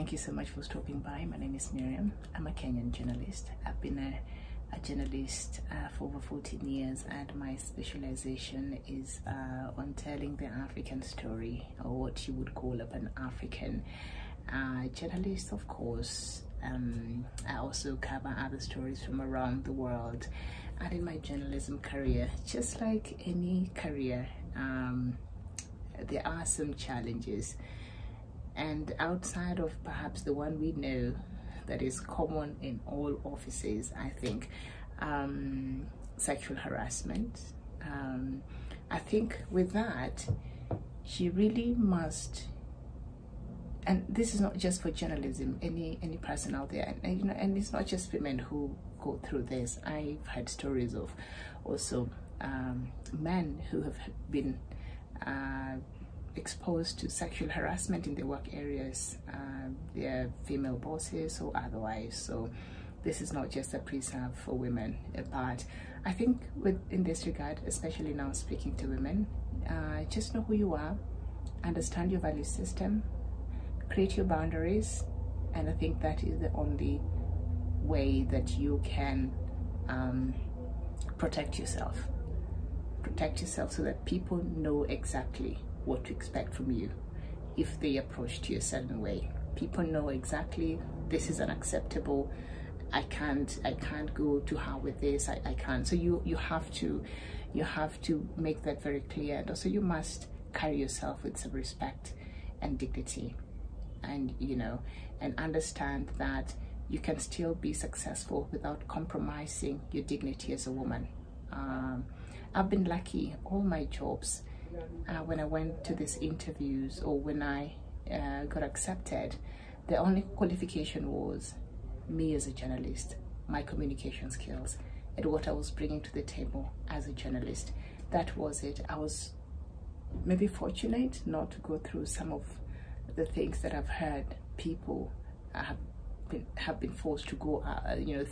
Thank you so much for stopping by. My name is Miriam. I'm a Kenyan journalist. I've been a journalist for over 14 years, and my specialization is on telling the African story, or what you would call a Pan-African journalist, of course. I also cover other stories from around the world. And in my journalism career, just like any career, there are some challenges. And outside of perhaps the one we know that is common in all offices, I think, sexual harassment. I think with that, she really must, and this is not just for journalism, any person out there, and you know, and it's not just women who go through this. I've had stories of also men who have been exposed to sexual harassment in their work areas, their female bosses or otherwise. So this is not just a preserve for women, but I think in this regard, especially now speaking to women, just know who you are, understand your value system, create your boundaries, and I think that is the only way that you can protect yourself so that people know exactly what to expect from you. If they approach you a certain way, people know exactly this is unacceptable. I can't go to her with this. I can't. So you have to make that very clear, and also you must carry yourself with some respect and dignity, and you know, and understand that you can still be successful without compromising your dignity as a woman. I've been lucky. All my jobs, when I went to these interviews or when I got accepted, the only qualification was me as a journalist, my communication skills, and what I was bringing to the table as a journalist. That was it. I was maybe fortunate not to go through some of the things that I've heard people have been forced to go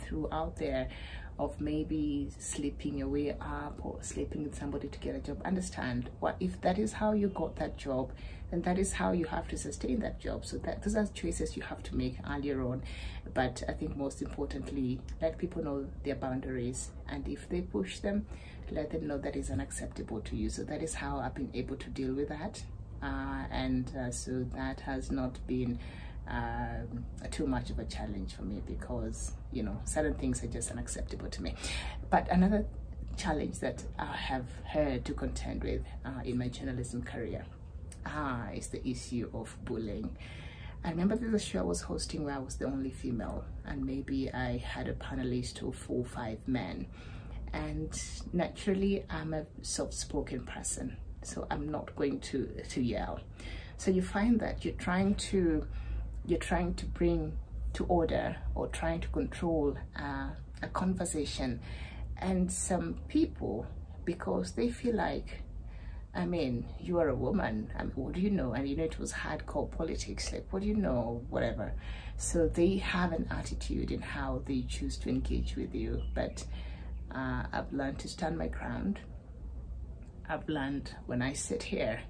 through out there, of maybe sleeping your way up or sleeping with somebody to get a job. Understand, what if that is how you got that job, then that is how you have to sustain that job. So those are choices you have to make earlier on. But I think most importantly, let people know their boundaries, and if they push them, let them know that is unacceptable to you. So that is how I've been able to deal with that, so that has not been too much of a challenge for me, because you know, certain things are just unacceptable to me. But another challenge that I have had to contend with in my journalism career is the issue of bullying. I remember there's a show I was hosting where I was the only female, and maybe I had a panelist of 4 or 5 men, and naturally I'm a soft-spoken person, so I'm not going to yell. So you find that you're trying to bring to order or trying to control a conversation, and some people, because they feel like, I mean, you are a woman, I mean, what do you know? And you know, it was hardcore politics, like, what do you know, whatever. So they have an attitude in how they choose to engage with you. But I've learned to stand my ground. I've learned, when I sit here,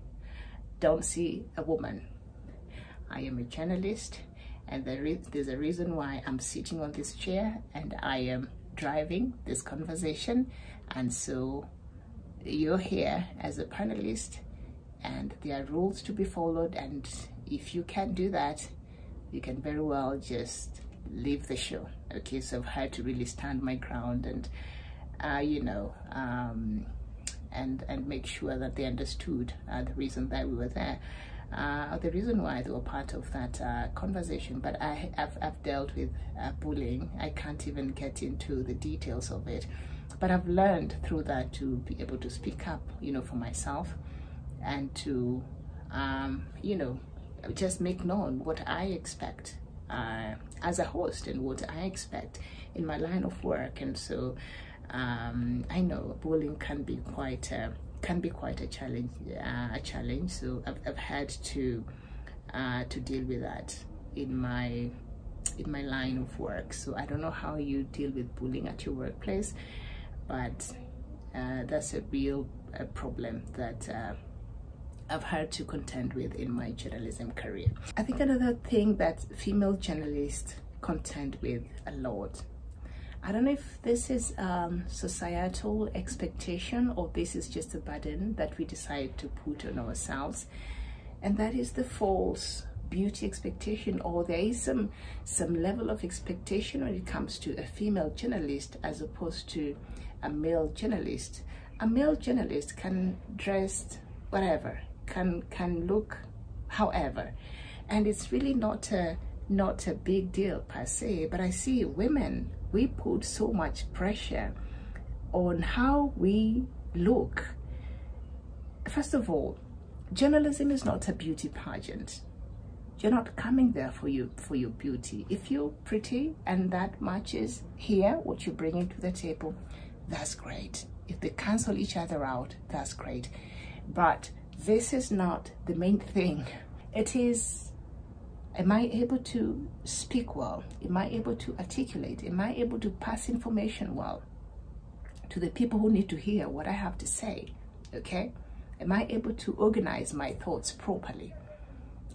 don't see a woman. I am a journalist, and there's a reason why I'm sitting on this chair and I am driving this conversation. And so you're here as a panelist, and there are rules to be followed, and if you can't do that, you can very well just leave the show. Okay, so I've had to really stand my ground, and and make sure that they understood the reason that we were there, the reason why they were part of that conversation. But I've dealt with bullying. I can't even get into the details of it, but I've learned through that to be able to speak up, you know, for myself, and to just make known what I expect as a host, and what I expect in my line of work. And so I know bullying can be quite a challenge. So I've had to deal with that in my line of work. So I don't know how you deal with bullying at your workplace, but that's a real problem that I've had to contend with in my journalism career. I think another thing that female journalists contend with a lot, I don't know if this is societal expectation or this is just a burden that we decide to put on ourselves, and that is the false beauty expectation, or there is some level of expectation when it comes to a female journalist as opposed to a male journalist. A male journalist can dress whatever, can look however, and it's really not a big deal per se. But I see women, we put so much pressure on how we look. First of all, journalism is not a beauty pageant. You're not coming there for your beauty. If you're pretty and that matches here what you're bringing to the table, that's great. If they cancel each other out, that's great. But this is not the main thing. It is, am I able to speak well? Am I able to articulate? Am I able to pass information well to the people who need to hear what I have to say? Okay? Am I able to organize my thoughts properly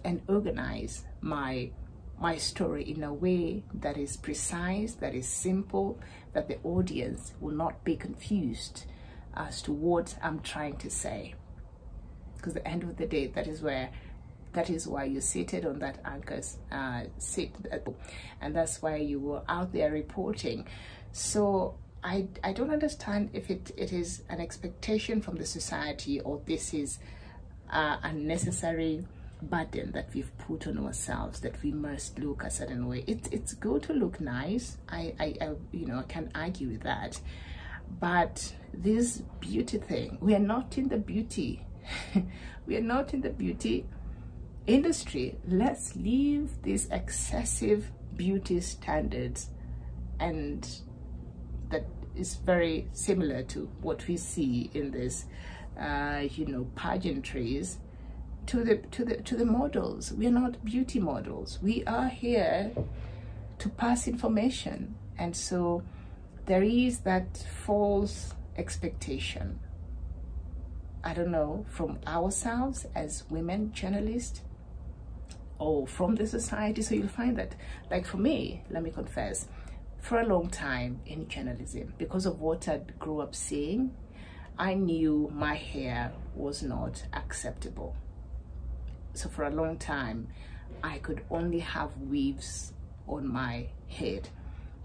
and organize my story in a way that is precise, that is simple, that the audience will not be confused as to what I'm trying to say? Because at the end of the day, that is why you're seated on that anchor's seat, and that's why you were out there reporting. So I don't understand if it is an expectation from the society, or this is unnecessary burden that we've put on ourselves, that we must look a certain way. It's good to look nice. I can't argue with that. But this beauty thing, we are not in the beauty. We are not in the beauty industry. Let's leave these excessive beauty standards, and that is very similar to what we see in this pageantries, to the models. We are not beauty models. We are here to pass information, and so there is that false expectation, I don't know, from ourselves as women journalists or from the society. So you'll find that, like for me, let me confess, for a long time in journalism, because of what I grew up seeing, I knew my hair was not acceptable. So for a long time, I could only have weaves on my head.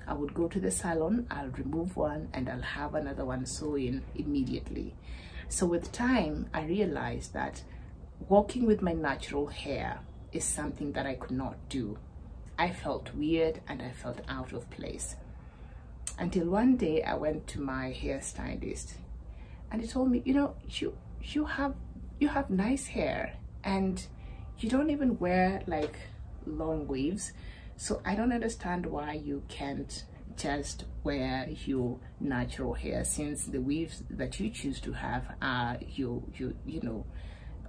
I would go to the salon, I'll remove one, and I'll have another one sew in immediately. So with time, I realized that walking with my natural hair is something that I could not do. I felt weird and I felt out of place. Until one day I went to my hairstylist, and he told me, you have nice hair, and you don't even wear like long weaves, so I don't understand why you can't just wear your natural hair, since the weaves that you choose to have are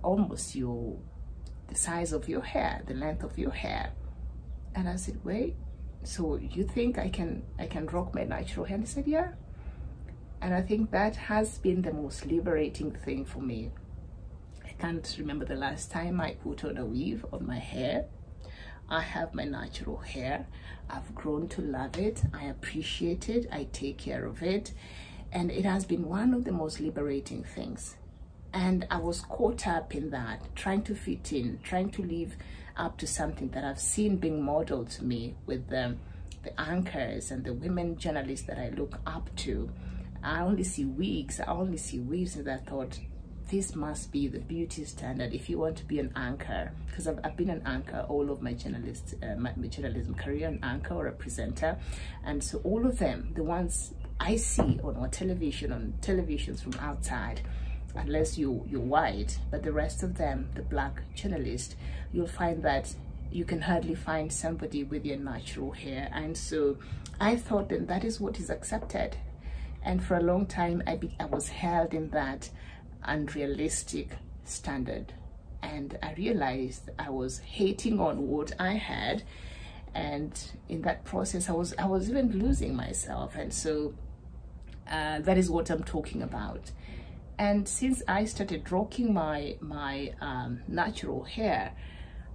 almost the size of your hair, the length of your hair. And I said, wait, so you think I can rock my natural hair? And he said, yeah. And I think that has been the most liberating thing for me. I can't remember the last time I put on a weave on my hair. I have my natural hair. I've grown to love it. I appreciate it. I take care of it. And it has been one of the most liberating things. And I was caught up in that, trying to fit in, trying to live up to something that I've seen being modeled to me with the anchors and the women journalists that I look up to. I only see wigs. And I thought, this must be the beauty standard if you want to be an anchor, because I've been an anchor all of my journalism career, an anchor or a presenter. And so all of them, the ones I see on televisions from outside, unless you're white, but the rest of them, the black journalists, you'll find that you can hardly find somebody with your natural hair. And so I thought that is what is accepted. And for a long time, I was held in that unrealistic standard, and I realized I was hating on what I had, and in that process I was even losing myself. And so that is what I'm talking about. And since I started rocking my natural hair,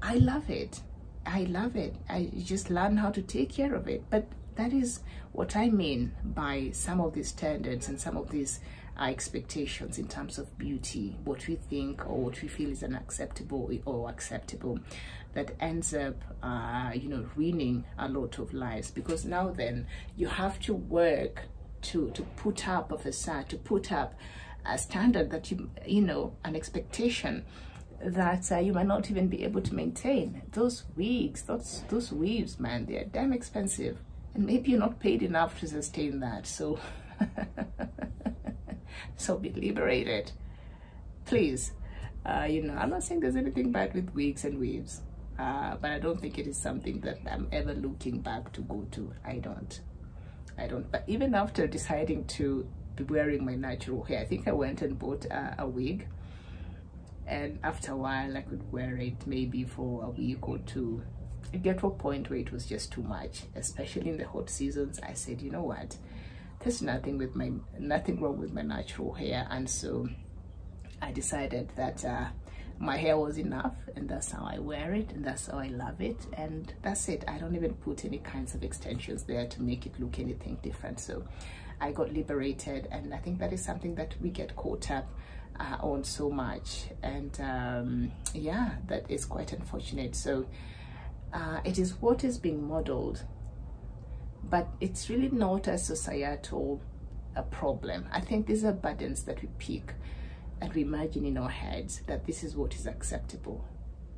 I love it. I love it. I just learned how to take care of it. But that is what I mean by some of these standards and some of these expectations in terms of beauty, what we think or what we feel is unacceptable or acceptable, that ends up ruining a lot of lives. Because now then you have to work to put up a facade, to put up a standard that an expectation that you might not even be able to maintain. Those wigs, those weaves, man, they're damn expensive, and maybe you're not paid enough to sustain that. So so be liberated, please. I'm not saying there's anything bad with wigs and weaves, but I don't think it is something that I'm ever looking back to go to. I don't. But even after deciding to be wearing my natural hair, I think I went and bought a wig, and after a while I could wear it maybe for a week or two. It got to a point where it was just too much, especially in the hot seasons. I said, you know what, there's nothing wrong with my natural hair. And so I decided that my hair was enough, and that's how I wear it, and that's how I love it, and that's it. I don't even put any kinds of extensions there to make it look anything different. So I got liberated, and I think that is something that we get caught up on so much, and yeah, that is quite unfortunate. So it is what is being modeled, but it's really not a societal problem. I think these are burdens that we pick and we imagine in our heads that this is what is acceptable,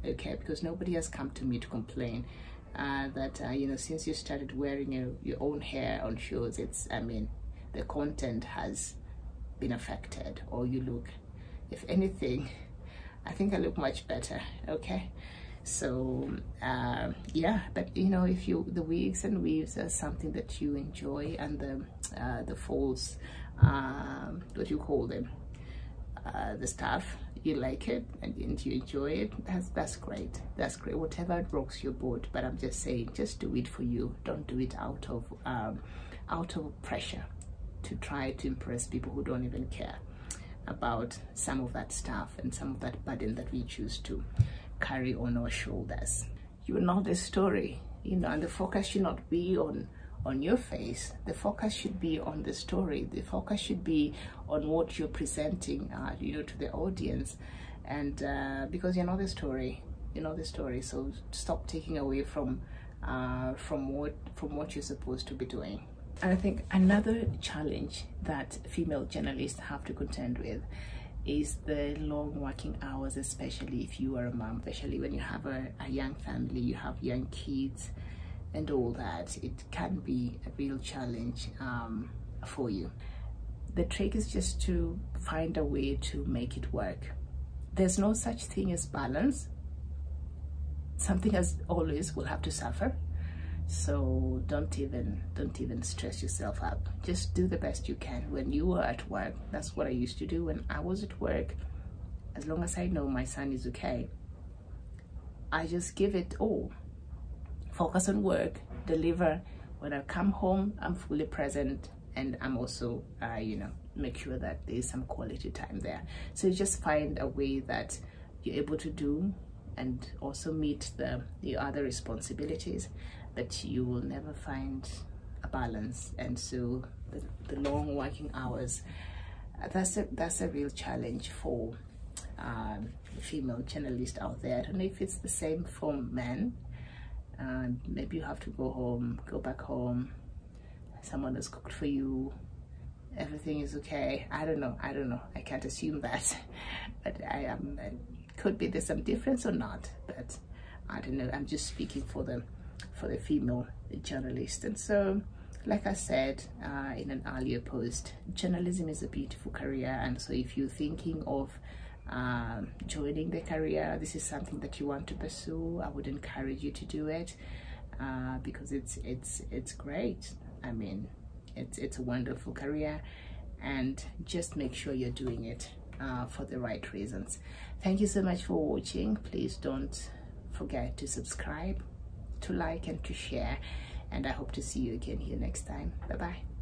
okay? Because nobody has come to me to complain that since you started wearing your own hair on shows, the content has been affected, or you look, if anything, I think I look much better, okay? So yeah, but if the wigs and weaves are something that you enjoy, and the false what do you call them, the stuff, you like it and you enjoy it, that's great. Whatever rocks your boat. But I'm just saying, just do it for you. Don't do it out of pressure to try to impress people who don't even care about some of that stuff and some of that burden that we choose to carry on our shoulders. You know the story, and the focus should not be on your face. The focus should be on the story. The focus should be on what you're presenting to the audience, and because you know the story, so stop taking away from what you're supposed to be doing. And I think another challenge that female journalists have to contend with is the long working hours, especially if you are a mom, especially when you have a young family, you have young kids and all that. It can be a real challenge for you. The trick is just to find a way to make it work. There's no such thing as balance. Something as always will have to suffer. So don't even stress yourself up. Just do the best you can when you are at work. That's what I used to do when I was at work. As long as I know my son is okay, I just give it all. Focus on work, deliver. When I come home, I'm fully present, and I'm also make sure that there's some quality time there. So you just find a way that you're able to do and also meet the other responsibilities, but you will never find a balance. And so the long working hours, that's a real challenge for female journalists out there. I don't know if it's the same for men. Maybe you have to go back home, someone has cooked for you, everything is okay. I don't know, I can't assume that, but could be there's some difference or not, but I don't know. I'm just speaking for the female journalist. And so, like I said in an earlier post, journalism is a beautiful career, and so if you're thinking of joining the career, this is something that you want to pursue, I would encourage you to do it, because it's great. I mean, it's a wonderful career, and just make sure you're doing it for the right reasons. Thank you so much for watching. Please don't forget to subscribe, to like, and to share, and I hope to see you again here next time. Bye bye.